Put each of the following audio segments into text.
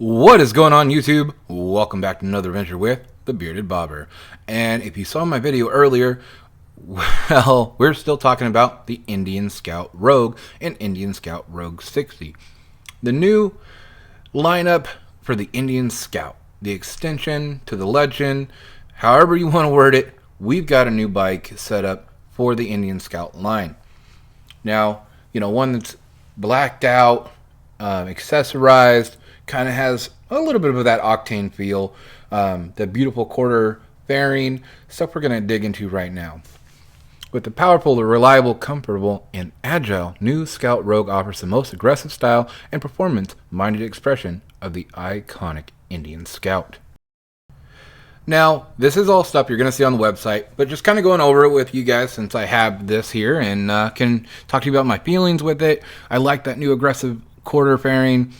What is going on, YouTube? Welcome back to another adventure with the Bearded Bobber. And if you saw my video earlier, well, we're still talking about the Indian Scout Rogue and Indian Scout Rogue 60. The new lineup for the Indian Scout, the extension to the legend, however you want to word it, we've got a new bike set up for the Indian Scout line. Now, one that's blacked out, accessorized, kind of has a little bit of that octane feel, the beautiful quarter fairing, stuff we're going to dig into right now. With the powerful, reliable, comfortable, and agile new Scout Rogue offers the most aggressive style and performance-minded expression of the iconic Indian Scout. Now, this is all stuff you're going to see on the website, but just kind of going over it with you guys since I have this here and can talk to you about my feelings with it. I like that new aggressive quarter fairing.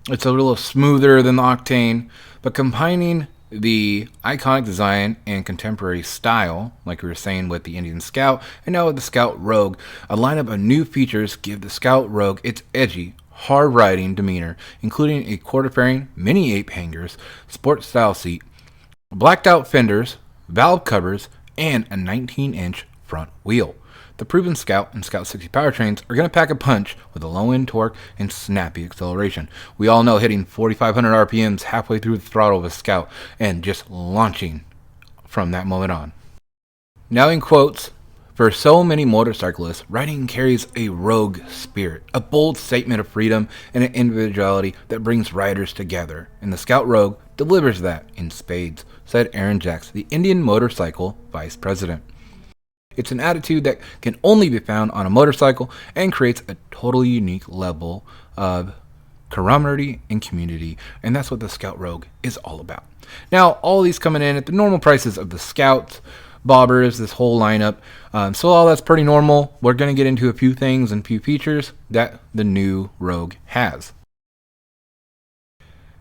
It's a little smoother than the Octane, but combining the iconic design and contemporary style, like we were saying with the Indian Scout, and now with the Scout Rogue, a lineup of new features give the Scout Rogue its edgy, hard-riding demeanor, including a quarter fairing, mini ape hangers, sport-style seat, blacked-out fenders, valve covers, and a 19-inch front wheel. The proven Scout and Scout 60 powertrains are going to pack a punch with a low-end torque and snappy acceleration. We all know hitting 4,500 RPMs halfway through the throttle of a Scout and just launching from that moment on. Now in quotes, for so many motorcyclists, riding carries a rogue spirit, a bold statement of freedom and an individuality that brings riders together. And the Scout Rogue delivers that in spades, said Aaron Jacks, the Indian motorcycle vice president. It's an attitude that can only be found on a motorcycle and creates a totally unique level of camaraderie and community, and that's what the Scout Rogue is all about. Now, all these coming in at the normal prices of the Scouts, Bobbers, this whole lineup. So all that's pretty normal. We're going to get into a few things and few features that the new Rogue has.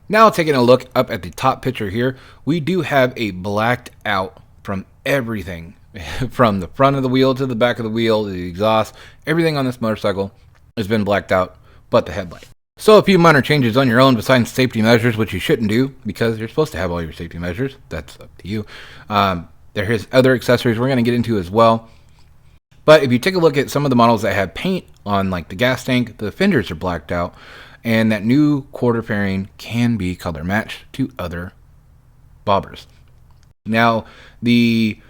Now, taking a look up at the top picture here, we do have a blacked out from everything. From the front of the wheel to the back of the wheel, the exhaust, everything on this motorcycle has been blacked out but the headlight. So a few minor changes on your own besides safety measures, which you shouldn't do because you're supposed to have all your safety measures. That's up to you. There is other accessories we're going to get into as well. But if you take a look at some of the models that have paint on, like the gas tank, the fenders are blacked out, and that new quarter fairing can be color matched to other bobbers. Now, the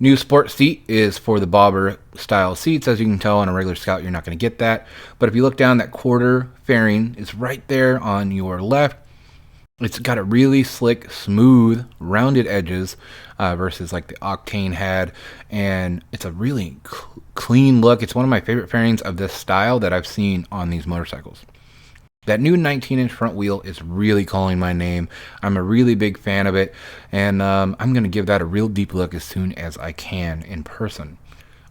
new sport seat is for the bobber style seats. As you can tell on a regular Scout, you're not going to get that. But if you look down, that quarter fairing is right there on your left. It's got a really slick, smooth, rounded edges versus like the Octane had. And it's a really clean look. It's one of my favorite fairings of this style that I've seen on these motorcycles. That new 19-inch front wheel is really calling my name. I'm a really big fan of it, and I'm going to give that a real deep look as soon as I can in person.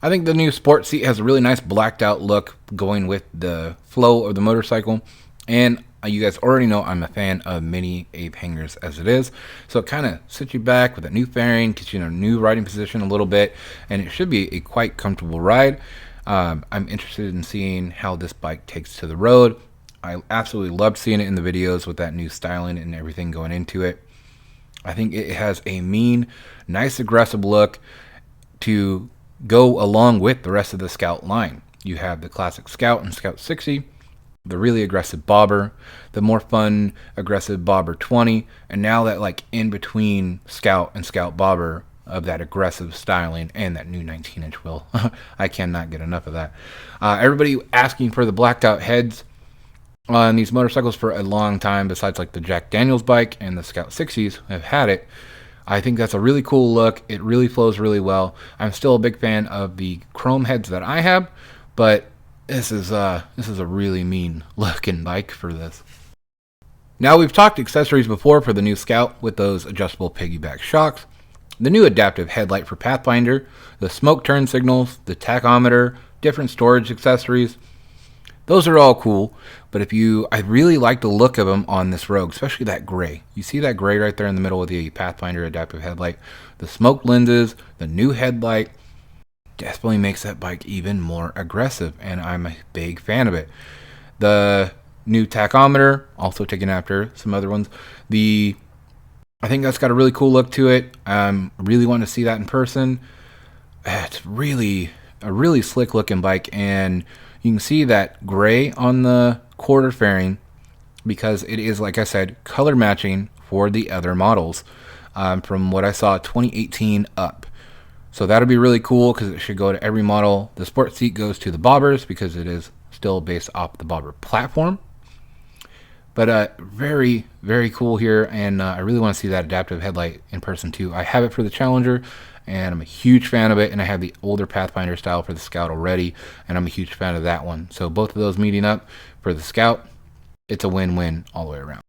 I think the new sport seat has a really nice blacked out look going with the flow of the motorcycle, and you guys already know I'm a fan of mini ape hangers as it is, so it kind of sits you back with a new fairing, gets you in a new riding position a little bit, and it should be a quite comfortable ride. I'm interested in seeing how this bike takes to the road. I absolutely loved seeing it in the videos with that new styling and everything going into it. I think it has a mean, nice, aggressive look to go along with the rest of the Scout line. You have the classic Scout and Scout 60, the really aggressive Bobber, the more fun, aggressive Bobber 20, and now that like in between Scout and Scout Bobber of that aggressive styling and that new 19-inch wheel. I cannot get enough of that. Everybody asking for the blacked out heads on these motorcycles for a long time, besides like the Jack Daniels bike and the Scout 60s have had it. I think that's a really cool look. It really flows really well. I'm still a big fan of the chrome heads that I have, but this is a really mean looking bike for this. Now, we've talked accessories before for the new Scout with those adjustable piggyback shocks, the new adaptive headlight for Pathfinder, the smoke turn signals, the tachometer, different storage accessories. Those are all cool, but I really like the look of them on this Rogue, especially that gray. You see that gray right there in the middle with the Pathfinder adaptive headlight. The smoke lenses, the new headlight, definitely makes that bike even more aggressive, and I'm a big fan of it. The new tachometer, also taken after some other ones. I think that's got a really cool look to it. Really want to see that in person. It's really a really slick looking bike, and you can see that gray on the quarter fairing because it is, like I said, color matching for the other models from what I saw 2018 up. So that'll be really cool because it should go to every model. The sport seat goes to the bobbers because it is still based off the bobber platform. But very, very cool here, and I really want to see that adaptive headlight in person too. I have it for the Challenger, and I'm a huge fan of it, and I have the older Pathfinder style for the Scout already, and I'm a huge fan of that one. So both of those meeting up for the Scout, it's a win-win all the way around.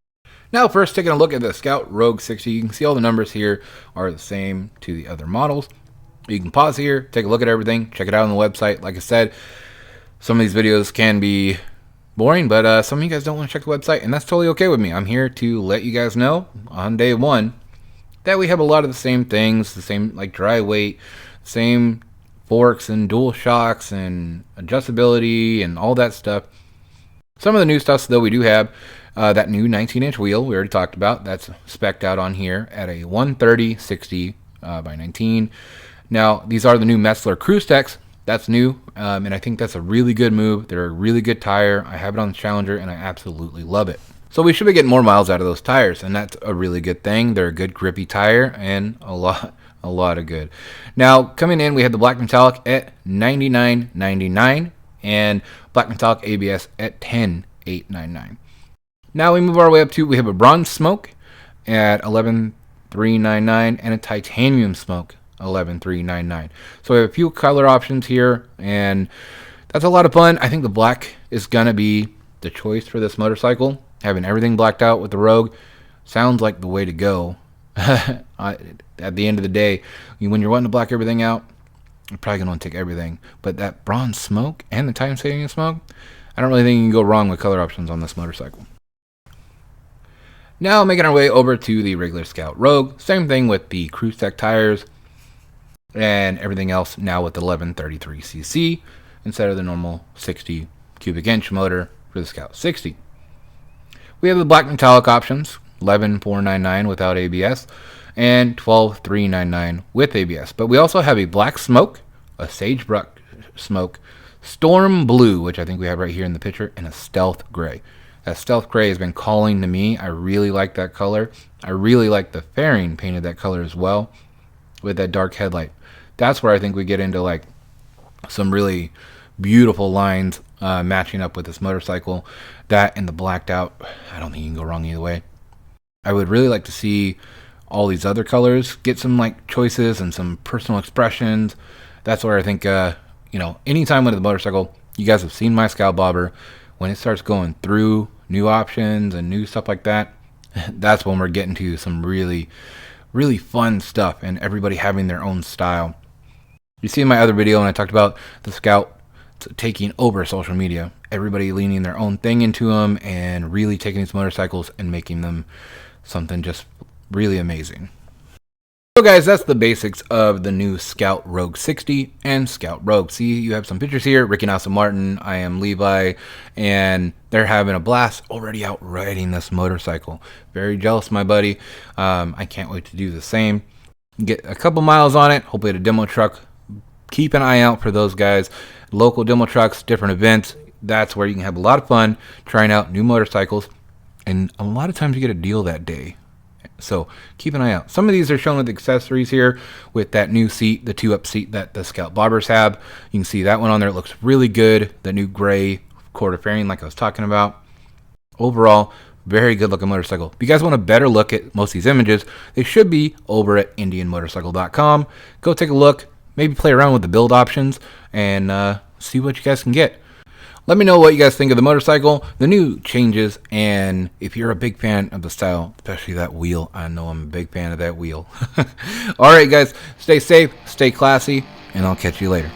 Now first, taking a look at the Scout Rogue 60, you can see all the numbers here are the same to the other models. You can pause here, take a look at everything, check it out on the website. Like I said, some of these videos can be boring, but some of you guys don't want to check the website, and that's totally okay with me. I'm here to let you guys know on day one that we have a lot of the same things, the same like dry weight, same forks and dual shocks and adjustability and all that stuff. Some of the new stuff, though, we do have that new 19-inch wheel we already talked about. That's spec'd out on here at a 130/60 by 19. Now, these are the new Metzler Cruise Techs. That's new, and I think that's a really good move. They're a really good tire. I have it on the Challenger, and I absolutely love it. So we should be getting more miles out of those tires, and that's a really good thing. They're a good grippy tire, and a lot of good. Now, coming in, we have the black metallic at $99.99, and black metallic ABS at $10,899. Now we move our way up to, we have a bronze smoke at $11,399, and a titanium smoke $11,399. So we have a few color options here, and that's a lot of fun. I think the black is gonna be the choice for this motorcycle. Having everything blacked out with the Rogue sounds like the way to go. At the end of the day, when you're wanting to black everything out, you're probably gonna want to take everything. But that bronze smoke and the titanium smoke, I don't really think you can go wrong with color options on this motorcycle. Now making our way over to the regular Scout Rogue. Same thing with the Cruise Tech tires and everything else, now with the 1133cc instead of the normal 60 cubic inch motor for the Scout 60. We have the black metallic options, $11,499 without ABS and $12,399 with ABS. But we also have a black smoke, a sagebrush smoke, storm blue, which I think we have right here in the picture, and a stealth gray. That stealth gray has been calling to me. I really like that color. I really like the fairing painted that color as well with that dark headlight. That's where I think we get into like some really beautiful lines matching up with this motorcycle. That and the blacked out, I don't think you can go wrong either way. I would really like to see all these other colors get some like choices and some personal expressions. That's where I think anytime with the motorcycle, you guys have seen my Scout Bobber, when it starts going through new options and new stuff like that, that's when we're getting to some really fun stuff and everybody having their own style. You see in my other video when I talked about the Scout taking over social media, everybody leaning their own thing into them and really taking these motorcycles and making them something just really amazing. So guys, that's the basics of the new Scout Rogue 60 and Scout Rogue. See, you have some pictures here. Ricky and Aston Martin, I am Levi, and they're having a blast already out riding this motorcycle. Very jealous, my buddy. I can't wait to do the same. Get a couple miles on it, hopefully at a demo truck. Keep an eye out for those guys. Local demo trucks, different events. That's where you can have a lot of fun trying out new motorcycles. And a lot of times you get a deal that day. So keep an eye out. Some of these are shown with accessories here with that new seat, the 2-up seat that the Scout Bobbers have. You can see that one on there. It looks really good. The new gray quarter fairing like I was talking about. Overall, very good looking motorcycle. If you guys want a better look at most of these images, they should be over at indianmotorcycle.com. Go take a look. Maybe play around with the build options and see what you guys can get. Let me know what you guys think of the motorcycle, the new changes, and if you're a big fan of the style, especially that wheel. I know I'm a big fan of that wheel. All right, guys, stay safe, stay classy, and I'll catch you later.